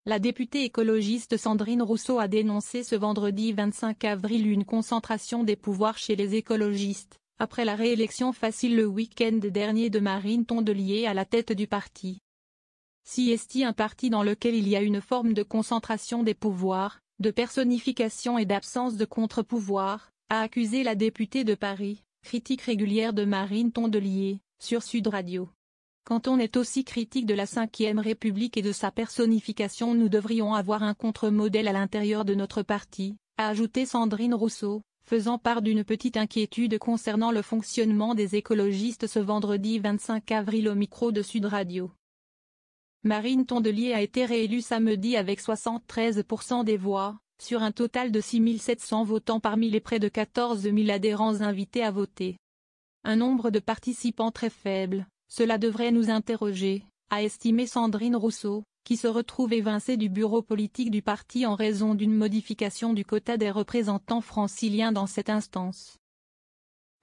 La députée écologiste Sandrine Rousseau a dénoncé ce vendredi 25 avril une concentration des pouvoirs chez les écologistes, après la réélection facile le week-end dernier de Marine Tondelier à la tête du parti. Si est un parti dans lequel il y a une forme de concentration des pouvoirs, de personnification et d'absence de contre-pouvoir, a accusé la députée de Paris, critique régulière de Marine Tondelier, sur Sud Radio. Quand on est aussi critique de la Ve République et de sa personnification, nous devrions avoir un contre-modèle à l'intérieur de notre parti, a ajouté Sandrine Rousseau, faisant part d'une petite inquiétude concernant le fonctionnement des écologistes ce vendredi 25 avril au micro de Sud Radio. Marine Tondelier a été réélue samedi avec 73% des voix, sur un total de 6 700 votants parmi les près de 14 000 adhérents invités à voter. Un nombre de participants très faible, cela devrait nous interroger, a estimé Sandrine Rousseau, qui se retrouve évincée du bureau politique du parti en raison d'une modification du quota des représentants franciliens dans cette instance.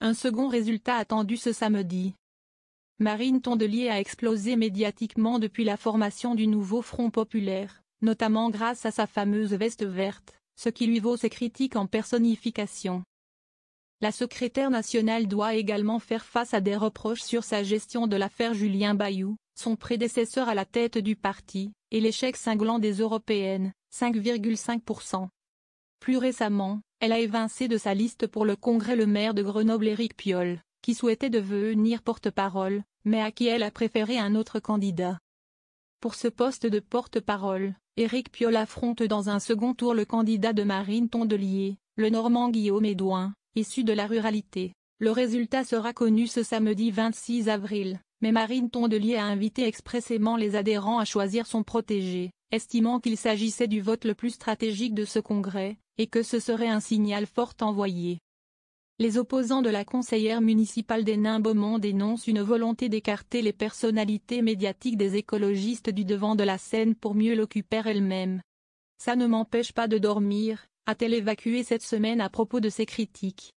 Un second résultat attendu ce samedi. Marine Tondelier a explosé médiatiquement depuis la formation du nouveau Front populaire, notamment grâce à sa fameuse veste verte, ce qui lui vaut ses critiques en personnification. La secrétaire nationale doit également faire face à des reproches sur sa gestion de l'affaire Julien Bayou, son prédécesseur à la tête du parti, et l'échec cinglant des européennes, 5,5%. Plus récemment, elle a évincé de sa liste pour le congrès le maire de Grenoble Éric Piolle, qui souhaitait devenir porte-parole, mais à qui elle a préféré un autre candidat. Pour ce poste de porte-parole, Éric Piolle affronte dans un second tour le candidat de Marine Tondelier, le Normand Guillaume Edouin, issu de la ruralité. Le résultat sera connu ce samedi 26 avril, mais Marine Tondelier a invité expressément les adhérents à choisir son protégé, estimant qu'il s'agissait du vote le plus stratégique de ce congrès, et que ce serait un signal fort envoyé. Les opposants de la conseillère municipale des Nains-Beaumont dénoncent une volonté d'écarter les personnalités médiatiques des écologistes du devant de la scène pour mieux l'occuper elle-même. Ça ne m'empêche pas de dormir, a-t-elle évacué cette semaine à propos de ces critiques.